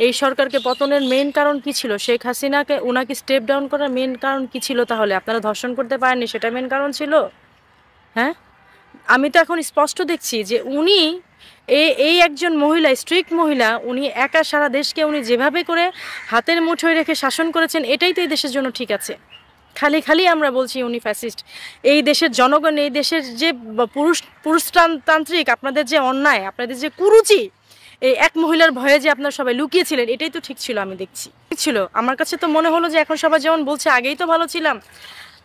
এই সরকারকে পতনের মেইন কারণ কি ছিল? শেখ হাসিনাকে ওনাকে স্টেপ ডাউন করার মেইন কারণ কি ছিল? তাহলে আপনারা ধর্ষণ করতে পারেননি, সেটা মেইন কারণ ছিল? হ্যাঁ, আমি তো এখন স্পষ্ট দেখছি যে উনি এই একজন মহিলা, স্ট্রিক্ট মহিলা, উনি একা সারা দেশকে উনি যেভাবে করে হাতের মুঠোয় রেখে শাসন করেছেন, এটাই তো এই দেশের জন্য ঠিক আছে। খালি খালি আমরা বলছি উনি ফ্যাসিস্ট। এই দেশের জনগণ, এই দেশের যে পুরুষতান্ত্রিক আপনাদের যে অন্যায়, আপনাদের যে কুরুচি, এই এক মহিলার ভয়ে যে আপনারা সবাই লুকিয়েছিলেন, এটাই তো ঠিক ছিল। আমি দেখছি ঠিক ছিল। আমার কাছে তো মনে হলো যে এখন সবাই যেমন বলছে আগেই তো ভালো ছিলাম,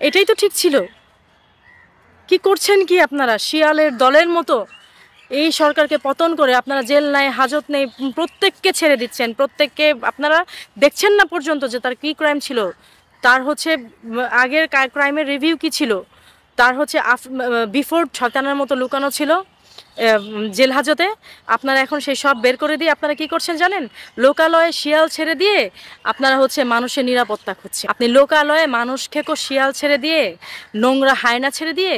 এটাই তো ঠিক ছিল। কি করছেন কি আপনারা শিয়ালের দলের মতো? এই সরকারকে পতন করে আপনারা জেল নাই, হাজত নেই, প্রত্যেককে ছেড়ে দিচ্ছেন। প্রত্যেককে আপনারা দেখছেন না পর্যন্ত যে তার কি ক্রাইম ছিল, তার হচ্ছে আগের ক্রাইমের রিভিউ কি ছিল, তার হচ্ছে বিফোর শয়তানের মতো লুকানো ছিল জেল হাজতে। আপনারা এখন সেই সব বের করে দিয়ে আপনারা কি করছেন জানেন? লোকালয়ে শিয়াল ছেড়ে দিয়ে আপনারা হচ্ছে মানুষের নিরাপত্তা খুঁজছেন। আপনি লোকালয়ে মানুষ খেকো শিয়াল ছেড়ে দিয়ে, নোংরা হায়না ছেড়ে দিয়ে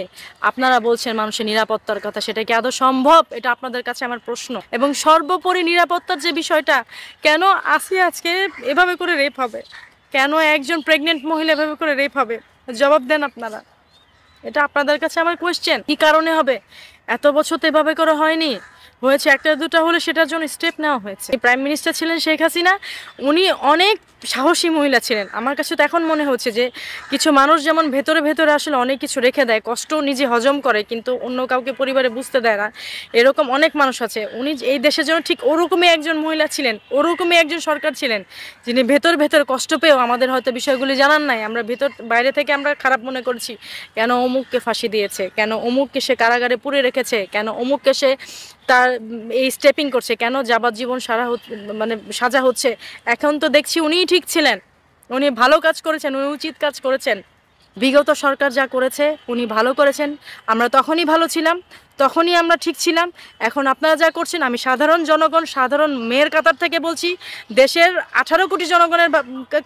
আপনারা বলছেন মানুষের নিরাপত্তার কথা। সেটা কি আদৌ সম্ভব? এটা আপনাদের কাছে আমার প্রশ্ন। এবং সর্বোপরি নিরাপত্তার যে বিষয়টা, কেন আসিয়া আজকে এভাবে করে রেপ হবে? কেন একজন প্রেগনেন্ট মহিলা এভাবে করে রেপ হবে? জবাব দেন আপনারা। এটা আপনাদের কাছে আমার কোয়েশ্চেন। কি কারণে হবে? এত বছর তো এভাবে করে হয়নি। হয়েছে একটা দুটা হলে সেটার জন্য স্টেপ নেওয়া হয়েছে। প্রাইম মিনিস্টার ছিলেন শেখ হাসিনা, উনি অনেক সাহসী মহিলা ছিলেন। আমার কাছে তো এখন মনে হচ্ছে যে কিছু মানুষ যেমন ভেতরে ভেতরে আসলে অনেক কিছু রেখে দেয়, কষ্ট নিজে হজম করে কিন্তু অন্য কাউকে পরিবারে বুঝতে দেয় না, এরকম অনেক মানুষ আছে। উনি এই দেশের জন্য ঠিক ওরকমই একজন মহিলা ছিলেন, ওরকমই একজন সরকার ছিলেন, যিনি ভেতর ভেতর কষ্ট পেয়েও আমাদের হয়তো বিষয়গুলি জানান নাই। আমরা ভেতর বাইরে থেকে আমরা খারাপ মনে করছি, কেন অমুককে ফাঁসি দিয়েছে, কেন অমুককে সে কারাগারে পুরে রেখেছে, কেন অমুককে সে তার এই স্টেপিং করছে, কেন যাবজ্জীবন মানে সাজা হচ্ছে। এখন তো দেখছি উনিই ঠিক ছিলেন, উনি ভালো কাজ করেছেন, উনি উচিত কাজ করেছেন। বিগত সরকার যা করেছে উনি ভালো করেছেন। আমরা তখনই ভালো ছিলাম, তখনই আমরা ঠিক ছিলাম। এখন আপনারা যা করছেন, আমি সাধারণ জনগণ, সাধারণ মেয়ের কাতার থেকে বলছি, দেশের 18 কোটি জনগণের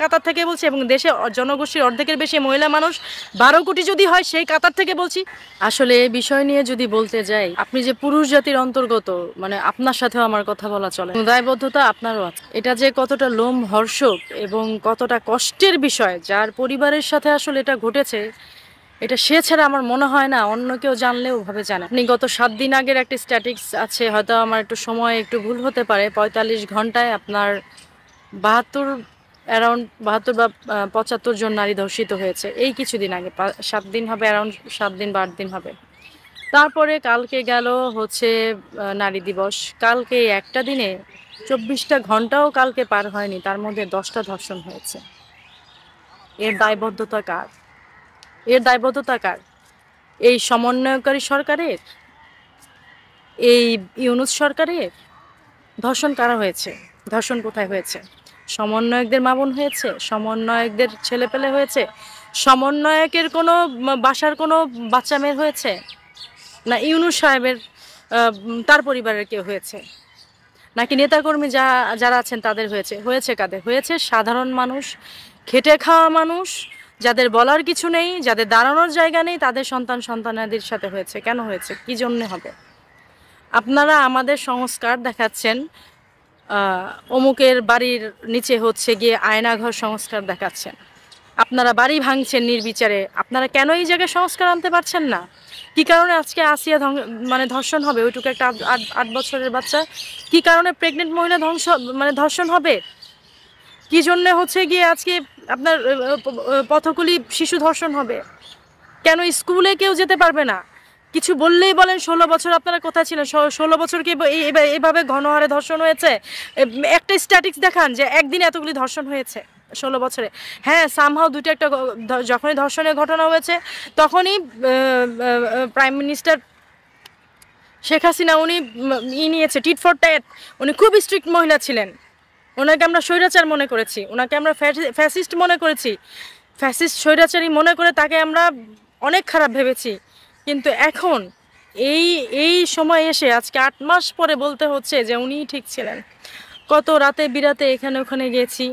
কাতার থেকে বলছি, এবং দেশে জনগোষ্ঠীর অর্ধেকের বেশি মহিলা মানুষ 12 কোটি যদি হয় সেই কাতার থেকে বলছি। আসলে এই বিষয় নিয়ে যদি বলতে যাই, আপনি যে পুরুষ জাতির অন্তর্গত, মানে আপনার সাথেও আমার কথা বলা চলে, দায়বদ্ধতা আপনারও আছে। এটা যে কতটা লোমহর্ষক এবং কতটা কষ্টের বিষয়, যার পরিবারের সাথে আসলে এটা ঘটেছে, এটা সে ছাড়া আমার মনে হয় না অন্য কেউ জানলেও ভাবে জানে। আপনি গত 7 দিন আগের একটা স্ট্যাটিক্স আছে, হয়তো আমার একটু সময় একটু ভুল হতে পারে, 45 ঘন্টায় আপনার 72, অ্যারাউন্ড 72 বা 75 জন নারী ধর্ষিত হয়েছে এই কিছুদিন আগে। 7 দিন হবে, অ্যারাউন্ড 7 দিন বা 8 দিন হবে। তারপরে কালকে গেল হচ্ছে নারী দিবস। কালকে একটা দিনে 24টা ঘন্টাও কালকে পার হয়নি, তার মধ্যে 10টা ধর্ষণ হয়েছে। এর দায়বদ্ধতা কার? এর দায়বদ্ধতা কার? এই সমন্বয়কারী সরকারের? এই ইউনূস সরকারের? ধর্ষণ কারা হয়েছে? ধর্ষণ কোথায় হয়েছে? সমন্বয়কদের মা বোন হয়েছে? সমন্বয়কদের ছেলেপেলে হয়েছে? সমন্বয়কের কোনো বাসার কোনো বাচ্চা মেয়ের হয়েছে? না ইউনূস সাহেবের তার পরিবারের কেউ হয়েছে? নাকি নেতাকর্মী যারা আছেন তাদের হয়েছে? হয়েছে কাদের? হয়েছে সাধারণ মানুষ, খেটে খাওয়া মানুষ, যাদের বলার কিছু নেই, যাদের দাঁড়ানোর জায়গা নেই, তাদের সন্তানাদির সাথে হয়েছে। কেন হয়েছে? কি জন্যে হবে? আপনারা আমাদের সংস্কার দেখাচ্ছেন, অমুকের বাড়ির নিচে হচ্ছে গিয়ে আয়নাঘর সংস্কার দেখাচ্ছেন। আপনারা বাড়ি ভাঙছেন নির্বিচারে। আপনারা কেন এই জায়গায় সংস্কার আনতে পারছেন না? কি কারণে আজকে আসিয়া মানে ধর্ষণ হবে? ওইটুকু একটা 8 বছরের বাচ্চা, কি কারণে প্রেগনেন্ট মহিলা মানে ধর্ষণ হবে? কি জন্য হচ্ছে গিয়ে আজকে আপনার পথকুলি শিশু ধর্ষণ হবে? কেন স্কুলে কেউ যেতে পারবে না? কিছু বললেই বলেন 16 বছর আপনারা কোথায় ছিলেন? 16 বছর কি এইভাবে ঘন হারে ধর্ষণ হয়েছে? একটা স্ট্যাটিক্স দেখান যে একদিনে এতগুলি ধর্ষণ হয়েছে 16 বছরে। হ্যাঁ, সামহাও দুটো একটা যখনই ধর্ষণের ঘটনা হয়েছে তখনই প্রাইম মিনিস্টার শেখ হাসিনা উনি নিয়েছে টিট ফর ট্যাট। উনি খুব স্ট্রিক্ট মহিলা ছিলেন। ওনাকে আমরা স্বৈরাচার মনে করেছি, ওনাকে আমরা ফ্যাসিস্ট মনে করেছি, ফ্যাসিস্ট স্বৈরাচারী মনে করে তাকে আমরা অনেক খারাপ ভেবেছি। কিন্তু এখন এই এই সময় এসে আজকে 8 মাস পরে বলতে হচ্ছে যে উনিই ঠিক ছিলেন। কত রাতে বিরাতে এখানে ওখানে গেছি,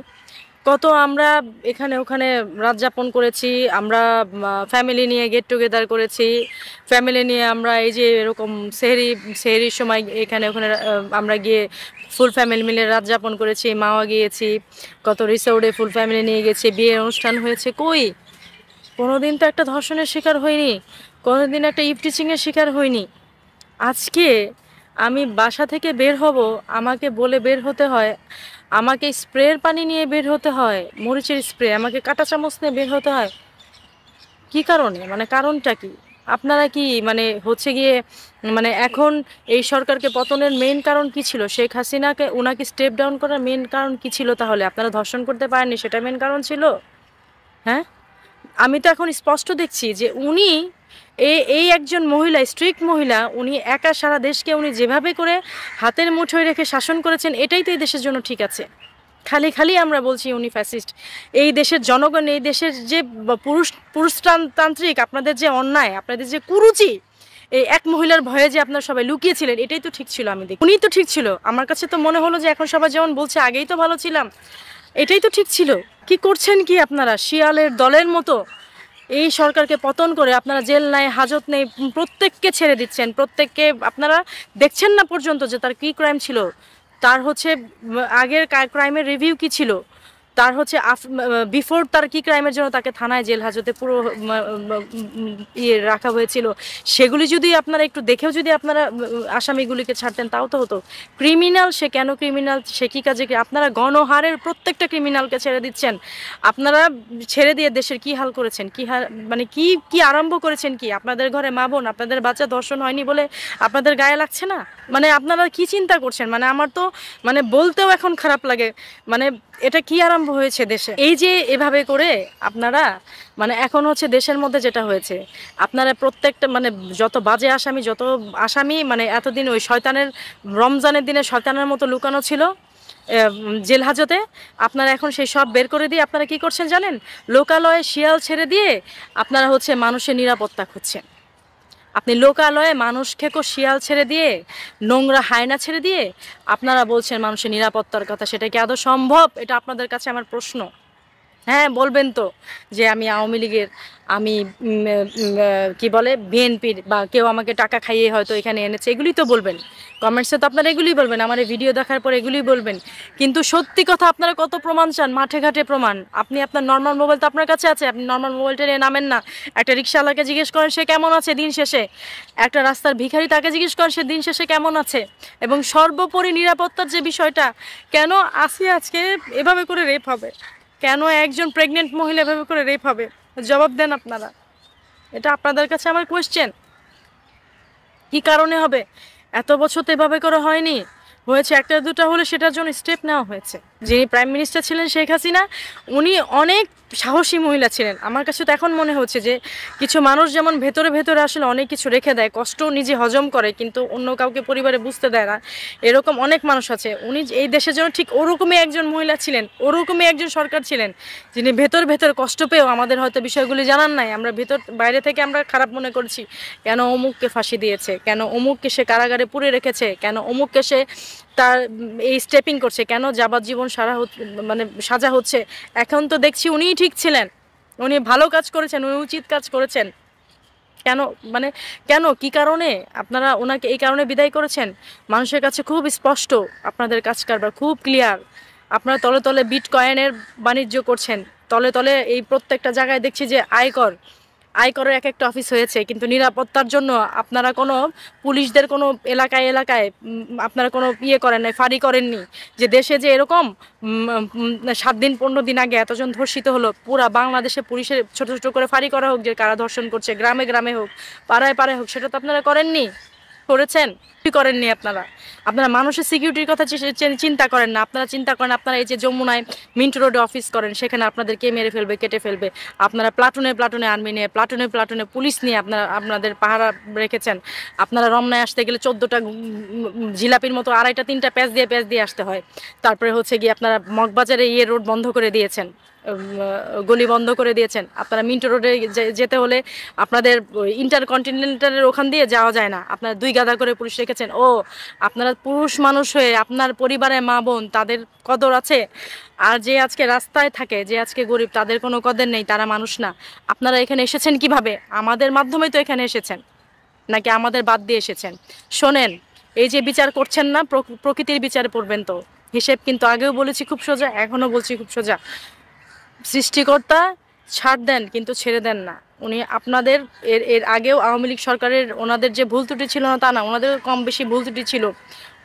কত আমরা এখানে ওখানে রাত যাপন করেছি, আমরা ফ্যামিলি নিয়ে গেট টুগেদার করেছি, ফ্যামিলি নিয়ে আমরা এই যে এরকম সেহরির সময় এখানে ওখানে আমরা গিয়ে ফুল ফ্যামিলি মিলে রাত যাপন করেছি, মাওয়া গিয়েছি, কত রিসোর্টে ফুল ফ্যামিলি নিয়ে গেছি, বিয়ের অনুষ্ঠান হয়েছে। কই কোনোদিন তো একটা ধর্ষণের শিকার হয়নি, কোনোদিন একটা ইভটিচিংয়ের শিকার হয়নি। আজকে আমি বাসা থেকে বের হব, আমাকে বলে বের হতে হয়, আমাকে স্প্রের পানি নিয়ে বের হতে হয়, মরিচের স্প্রে, আমাকে কাঁটা চামচ নিয়ে বের হতে হয়। কি কারণে, মানে কারণটা কি? আপনারা কি মানে হচ্ছে গিয়ে মানে এখন এই সরকারকে পতনের মেইন কারণ কি ছিল? শেখ হাসিনাকে ওনাকে স্টেপ ডাউন করার মেইন কারণ কি ছিল? তাহলে আপনারা ধর্ষণ করতে পারেননি, সেটা মেইন কারণ ছিল? হ্যাঁ, আমি তো এখন স্পষ্ট দেখছি যে উনি এই একজন মহিলা, স্ট্রিক্ট মহিলা, উনি একা সারা দেশকে উনি যেভাবে করে হাতের মুঠোয় রেখে শাসন করেছেন, এটাই তো এই দেশের জন্য ঠিক আছে। খালি খালি আমরা বলছি উনি ফ্যাসিস্ট। এই দেশের জনগণ, এই দেশের যে পুরুষতান্ত্রিক আপনাদের যে অন্যায়, আপনাদের যে কুরুচি, এই এক মহিলার ভয়ে যে আপনারা সবাই লুকিয়েছিলেন, এটাই তো ঠিক ছিল। আমি দেখি উনি তো ঠিক ছিল। আমার কাছে তো মনে হলো যে এখন সবাই যেমন বলছে আগেই তো ভালো ছিলাম, এটাই তো ঠিক ছিল। কি করছেন কি আপনারা শিয়ালের দলের মতো? এই সরকারকে পতন করে আপনারা জেল নাই, হাজত নেই, প্রত্যেককে ছেড়ে দিচ্ছেন। প্রত্যেককে আপনারা দেখছেন না পর্যন্ত যে তার কি ক্রাইম ছিল, তার হচ্ছে আগের ক্রাইমের রিভিউ কি ছিল, তার হচ্ছে বিফোর তার কি ক্রাইমের জন্য তাকে থানায় জেল হাজতে পুরো ইয়ে রাখা হয়েছিল, সেগুলি যদি আপনারা একটু দেখেও যদি আপনারা আসামিগুলিকে ছাড়তেন তাও তো হতো। ক্রিমিনাল সে কেন ক্রিমিনাল, সে কী কাজে, আপনারা গণহারের প্রত্যেকটা ক্রিমিনালকে ছেড়ে দিচ্ছেন। আপনারা ছেড়ে দিয়ে দেশের কি হাল করেছেন, কি হাল মানে কি কি আরম্ভ করেছেন কি? আপনাদের ঘরে মা বোন, আপনাদের বাচ্চা ধর্ষণ হয়নি বলে আপনাদের গায়ে লাগছে না? মানে আপনারা কি চিন্তা করছেন? মানে আমার তো মানে বলতেও এখন খারাপ লাগে। মানে এটা কি আরম্ভ হয়েছে দেশে? এই যে এভাবে করে আপনারা মানে এখন হচ্ছে দেশের মধ্যে যেটা হয়েছে, আপনারা প্রত্যেকটা মানে যত বাজে আসামি, যত আসামি মানে এতদিন ওই শয়তানের রমজানের দিনে শয়তানের মতো লুকানো ছিল জেল হাজতে, আপনারা এখন সেই সব বের করে দিয়ে আপনারা কি করছেন জানেন? লোকালয়ে শিয়াল ছেড়ে দিয়ে আপনারা হচ্ছে মানুষের নিরাপত্তা খুঁজছেন। আপনি লোকালয়ে মানুষ খেকো শিয়াল ছেড়ে দিয়ে, নোংরা হায়না ছেড়ে দিয়ে আপনারা বলছেন মানুষের নিরাপত্তার কথা। সেটা কি আদৌ সম্ভব? এটা আপনাদের কাছে আমার প্রশ্ন। হ্যাঁ বলবেন তো যে আমি আওয়ামী লীগের, আমি কি বলে বিএনপির, বা কেউ আমাকে টাকা খাইয়ে হয়তো এখানে এনেছে, এগুলি তো বলবেন। কমেন্টসে তো আপনারা এগুলি বলবেন, আমার এই ভিডিও দেখার পর এগুলি বলবেন। কিন্তু সত্যি কথা আপনারা কত প্রমাণ চান? মাঠে ঘাটে প্রমাণ। আপনি আপনার নর্মাল মোবাইল তো আপনার কাছে আছে, আপনি নর্মাল মোবাইলটা নিয়ে নামেন না। একটা রিক্সাওয়ালাকে জিজ্ঞেস করেন সে কেমন আছে দিন শেষে, একটা রাস্তার ভিখারি তাকে জিজ্ঞেস করেন সে দিন শেষে কেমন আছে। এবং সর্বোপরি নিরাপত্তার যে বিষয়টা, কেন আসিয়া আজকে এভাবে করে রেপ হবে? কেন একজন প্রেগনেন্ট মহিলা এভাবে করে রেপ হবে? জবাব দেন আপনারা। এটা আপনাদের কাছে আমার কোয়েশ্চেন। কি কারণে হবে? এত বছর তো এভাবে করে হয়নি, হয়েছে একটা দুটা হলে সেটার জন্য স্টেপ নেওয়া হয়েছে। যিনি প্রাইম মিনিস্টার ছিলেন শেখ হাসিনা, উনি অনেক সাহসী মহিলা ছিলেন। আমার কাছে তো এখন মনে হচ্ছে যে কিছু মানুষ যেমন ভেতরে ভেতরে আসলে অনেক কিছু রেখে দেয়, কষ্ট নিজে হজম করে কিন্তু অন্য কাউকে পরিবারে বুঝতে দেয় না, এরকম অনেক মানুষ আছে। উনি এই দেশের জন্য ঠিক ওরকমই একজন মহিলা ছিলেন, ওরকমই একজন সরকার ছিলেন, যিনি ভেতর ভেতর কষ্ট পেয়েও আমাদের হয়তো বিষয়গুলি জানান নাই। আমরা ভেতর বাইরে থেকে আমরা খারাপ মনে করছি, কেন অমুককে ফাঁসি দিয়েছে, কেন অমুককে সে কারাগারে পুরে রেখেছে, কেন অমুককে সে তার এই স্টেপিং করছে, কেন যাবজ্জীবন মানে সাজা হচ্ছে। এখন তো দেখছি উনিই ঠিক ছিলেন, উনি ভালো কাজ করেছেন, উনি উচিত কাজ করেছেন। কেন মানে কেন কি কারণে আপনারা ওনাকে এই কারণে বিদায় করেছেন? মানুষের কাছে খুব স্পষ্ট, আপনাদের কাজ কারবার খুব ক্লিয়ার। আপনারা তলে তলে বিটকয়েনের বাণিজ্য করছেন, তলে তলে এই প্রত্যেকটা জায়গায় দেখছি যে আয়করের এক একটা অফিস হয়েছে, কিন্তু নিরাপত্তার জন্য আপনারা কোনো পুলিশদের কোনো এলাকায় এলাকায় আপনারা কোনো ইয়ে করেন নাই, ফাঁড়ি করেননি। যে দেশে যে এরকম 7 দিন 15 দিন আগে এতজন ধর্ষিত হলো, পুরা বাংলাদেশে পুলিশের ছোট ছোট করে ফাঁড়ি করা হোক, যে কারা ধর্ষণ করছে, গ্রামে গ্রামে হোক, পাড়ায় পাড়ায় হোক, সেটা তো আপনারা করেননি। করেছেন কি করেননি? আপনারা মানুষের সিকিউরিটির কথা চিন্তা করেন না। আপনারা চিন্তা করেন আপনারা এই যে যমুনায় মিন্টো রোডে অফিস করেন, সেখানে আপনাদেরকে মেরে ফেলবে, কেটে ফেলবে। আপনারা প্লাটুনে প্লাটুনে আর্মি নিয়ে, প্লাটুনে প্লাটুনে পুলিশ নিয়ে আপনারা আপনাদের পাহারা রেখেছেন। আপনারা রমনায় আসতে গেলে 14টা জিলাপির মতো 2.5টা 3টা প্যাচ দিয়ে আসতে হয়। তারপরে হচ্ছে গিয়ে আপনারা মগবাজারে রোড বন্ধ করে দিয়েছেন, গলি বন্ধ করে দিয়েছেন। আপনারা মিন্টো রোডে যেতে হলে আপনাদের ইন্টারকন্টিনেন্টালের ওখান দিয়ে যাওয়া যায় না, আপনারা 2 গাদা করে পুলিশ রেখেছেন। দেখেছেন, ও আপনারা পুরুষ মানুষ হয়ে আপনার পরিবারের মা বোন তাদের কদর আছে, আর যে আজকে রাস্তায় থাকে, যে আজকে গরিব, তাদের কোনো কদর নেই, তারা মানুষ না। আপনারা এখানে এসেছেন কিভাবে? আমাদের মাধ্যমেই তো এখানে এসেছেন, নাকি আমাদের বাদ দিয়ে এসেছেন? শোনেন, এই যে বিচার করছেন না, প্রকৃতির বিচারে পড়বেন তো। হিসেব কিন্তু আগেও বলেছি খুব সোজা, এখনো বলছি খুব সোজা। সৃষ্টিকর্তা ছাড় দেন কিন্তু ছেড়ে দেন না। উনি আপনাদের এর আগেও আওয়ামী লীগ সরকারের ওনাদের যে ভুল ত্রুটি ছিল না তা না, ওনাদেরও কম বেশি ভুল ত্রুটি ছিল,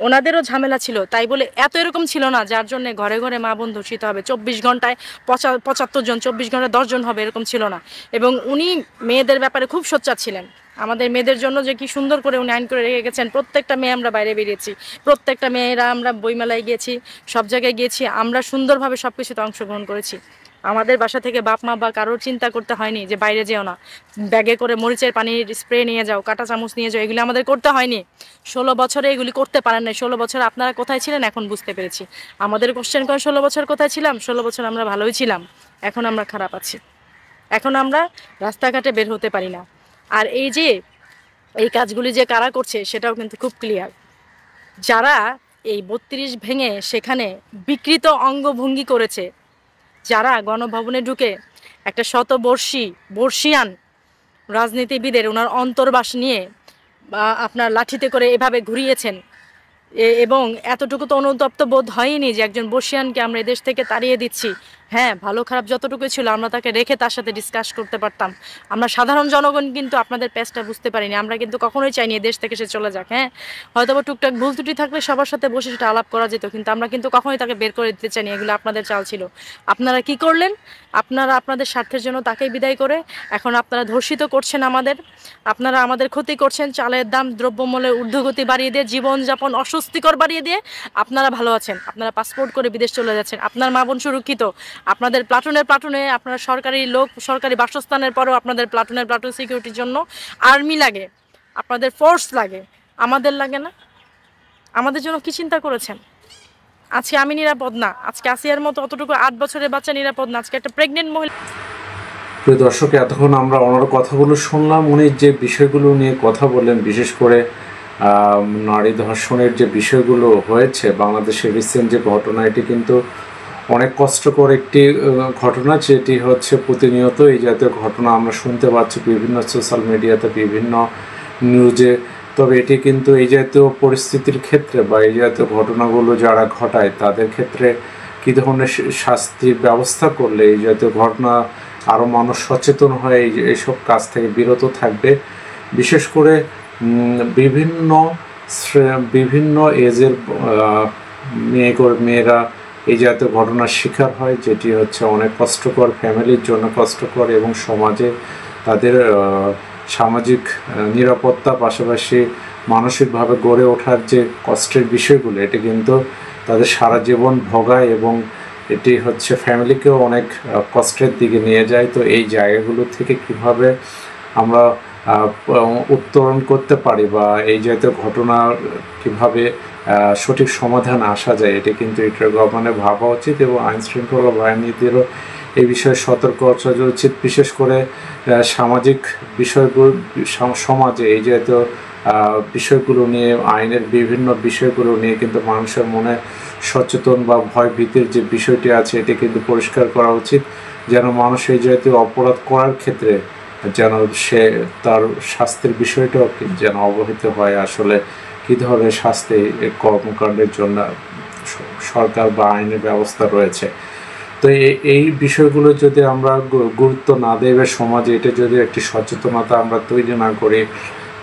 ওনাদেরও ঝামেলা ছিল, তাই বলে এত এরকম ছিল না যার জন্য ঘরে ঘরে মা বোন ধর্ষিত হবে, 24 ঘন্টায় 75 জন, 24 ঘন্টায় 10 জন হবে, এরকম ছিল না। এবং উনি মেয়েদের ব্যাপারে খুব সোচ্চার ছিলেন। আমাদের মেয়েদের জন্য যে কি সুন্দর করে উনি আইন করে রেখে গেছেন। প্রত্যেকটা মেয়ে আমরা বাইরে বেরিয়েছি, প্রত্যেকটা মেয়েরা আমরা বইমেলায় গিয়েছি, সব জায়গায় গিয়েছি, আমরা সুন্দরভাবে সব কিছুতে অংশগ্রহণ করেছি। আমাদের বাসা থেকে বাপ মা বা কারোর চিন্তা করতে হয়নি যে বাইরে যেও না, ব্যাগে করে মরিচের পানির স্প্রে নিয়ে যাও, কাঁটা চামচ নিয়ে যাও, এগুলি আমাদের করতে হয়নি। 16 বছরে এগুলি করতে পারেন নাই। 16 বছর আপনারা কোথায় ছিলেন এখন বুঝতে পেরেছি। আমাদের কোশ্চেন করেন 16 বছর কোথায় ছিলাম? 16 বছর আমরা ভালোই ছিলাম, এখন আমরা খারাপ আছি, এখন আমরা রাস্তাঘাটে বের হতে পারি না। আর এই যে এই কাজগুলি যে কারা করছে সেটাও কিন্তু খুব ক্লিয়ার। যারা এই 32 ভেঙে সেখানে বিকৃত অঙ্গভঙ্গি করেছে, যারা গণভবনে ঢুকে একটা বর্ষিয়ান রাজনীতিবিদের ওনার অন্তর্বাস নিয়ে বা আপনার লাঠিতে করে এভাবে ঘুরিয়েছেন, এবং এতটুকু তো অনুতপ্ত বোধ হয়নি যে একজন বর্ষিয়ানকে আমরা এদেশ থেকে তাড়িয়ে দিচ্ছি। হ্যাঁ, ভালো খারাপ যতটুকু ছিল আমরা তাকে রেখে তার সাথে ডিসকাস করতে পারতাম। আমরা সাধারণ জনগণ কিন্তু আপনাদের প্যাচটা বুঝতে পারিনি, আমরা কিন্তু কখনোই চাইনি দেশ থেকে সে চলে যাক। হ্যাঁ, হয়তো বা টুকটাক ভুল ত্রুটি থাকলে সবার সাথে বসে সেটা আলাপ করা যেত, কিন্তু আমরা কিন্তু কখনোই তাকে বের করে দিতে চাইনি, এগুলো আপনাদের চাল ছিল। আপনারা কি করলেন? আপনারা আপনাদের স্বার্থের জন্য তাকেই বিদায় করে এখন আপনারা ধর্ষিত করছেন আমাদের, আপনারা আমাদের ক্ষতি করছেন। চালের দাম, দ্রব্যমূল্যের ঊর্ধ্বগতি বাড়িয়ে দিয়ে, জীবনযাপন অস্বস্তিকর বাড়িয়ে দিয়ে আপনারা ভালো আছেন, আপনারা পাসপোর্ট করে বিদেশ চলে যাচ্ছেন, আপনার মা বোন সুরক্ষিত। আপনাদের প্লাটুনে আপনারা সরকারি লোক, সরকারি বাসস্থানের পরেও আপনাদের প্লাটুন সিকিউরিটির জন্য আর্মি লাগে, আপনাদের ফোর্স লাগে, আমাদের লাগে না? আমাদের জন্য কি চিন্তা করেছেন? আজকে আমি নিরাপদ না, আজকে আসিয়ার মতো অতটুকু 8 বছরের বাচ্চা নিরাপদ না, আজকে একটা প্রেগনেন্ট মহিলা। প্রিয় দর্শক, এতক্ষণ আমরা ওনার কথাগুলো শুনলাম। উনি যে বিষয়গুলো নিয়ে কথা বললেন, বিশেষ করে নারী ধর্ষণের যে বিষয়গুলো হয়েছে বাংলাদেশের রিসেন্ট যে ঘটনা, এটি কিন্তু অনেক কষ্টকর একটি ঘটনা, যেটি হচ্ছে প্রতিনিয়ত এই জাতীয় ঘটনা আমরা শুনতে পাচ্ছি বিভিন্ন সোশ্যাল মিডিয়াতে, বিভিন্ন নিউজে। তবে এটি কিন্তু এই জাতীয় পরিস্থিতির ক্ষেত্রে বা এই জাতীয় ঘটনাগুলো যারা ঘটায় তাদের ক্ষেত্রে কী ধরনের শাস্তির ব্যবস্থা করলে এই জাতীয় ঘটনা আরও মানুষ সচেতন হয়ে এইসব কাজ থেকে বিরত থাকবে। বিশেষ করে বিভিন্ন এজের মেয়েরা এই জাতীয় ঘটনার শিকার হয়, যেটি হচ্ছে অনেক কষ্টকর, ফ্যামিলির জন্য কষ্টকর এবং সমাজে তাদের সামাজিক নিরাপত্তা পাশাপাশি মানসিকভাবে গড়ে ওঠার যে কষ্টের বিষয়গুলো, এটি কিন্তু তাদের সারা জীবন ভোগায় এবং এটি হচ্ছে ফ্যামিলিকেও অনেক কষ্টের দিকে নিয়ে যায়। তো এই জায়গাগুলো থেকে কিভাবে আমরা উত্তরণ করতে পারি বা এই জাতীয় ঘটনা কিভাবে সঠিক সমাধান আসা যায়, এটি কিন্তু এটা গভর্নমেন্টের ভাবা উচিত এবং আইন শৃঙ্খলা বাহিনীদেরও এই বিষয়ে সতর্ক হওয়া উচিত। বিশেষ করে সামাজিক বিষয়গুলো, সমাজে এই জাতীয় বিষয়গুলো নিয়ে, আইনের বিভিন্ন বিষয়গুলো নিয়ে কিন্তু মানুষের মনে সচেতন বা ভয় ভীতির যে বিষয়টি আছে এটি কিন্তু পরিষ্কার করা উচিত, যেন মানুষ এই জাতীয় অপরাধ করার ক্ষেত্রে যেন সে তার শাস্তির বিষয়টাও যেন অবহিত হয়, আসলে কী ধরনের শাস্তি কর্মকাণ্ডের জন্য সরকার বা আইনের ব্যবস্থা রয়েছে। তো এই বিষয়গুলো যদি আমরা গুরুত্ব না দেবে সমাজে, এটা যদি একটি সচেতনতা আমরা তৈরি না করি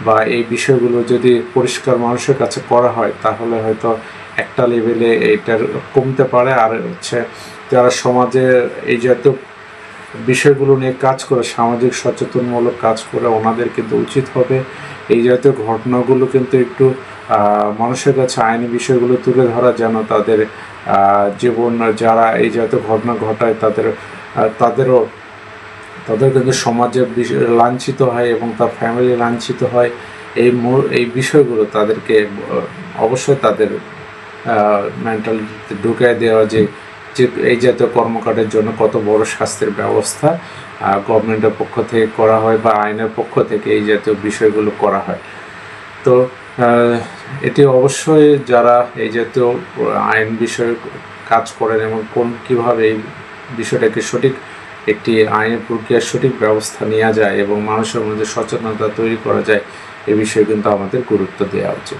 বা এই বিষয়গুলো যদি পরিষ্কার মানুষের কাছে করা হয়, তাহলে হয়তো একটা লেভেলে এটার কমতে পারে। আর হচ্ছে যারা সমাজে এই জাতীয় বিষয়গুলো নিয়ে কাজ করে, সামাজিক সচেতনমূলক কাজ করে, ওনাদের কিন্তু উচিত হবে এই জাতীয় ঘটনাগুলো কিন্তু একটু মানুষের কাছে আইনি বিষয়গুলো তুলে ধরা, যেন তাদের জীবন, যারা এই জাতীয় ঘটনা ঘটায় তাদের কিন্তু সমাজে লাঞ্ছিত হয় এবং তার ফ্যামিলি লাঞ্ছিত হয়। এই বিষয়গুলো তাদেরকে অবশ্যই তাদের মেন্টালিটিতে ঢুকিয়ে দেওয়া যে এই জাতীয় কর্মকাণ্ডের জন্য কত বড় শাস্তির ব্যবস্থা গভর্নমেন্টের পক্ষ থেকে করা হয় বা আইনের পক্ষ থেকে এই জাতীয় বিষয়গুলো করা হয়। তো এটি অবশ্যই যারা এই জাতীয় আইন বিষয়ে কাজ করেন এবং কীভাবে এই বিষয়টাকে সঠিক একটি আইনের প্রক্রিয়ার সঠিক ব্যবস্থা নেওয়া যায় এবং মানুষের মধ্যে সচেতনতা তৈরি করা যায় এ বিষয়ে কিন্তু আমাদের গুরুত্ব দেওয়া উচিত।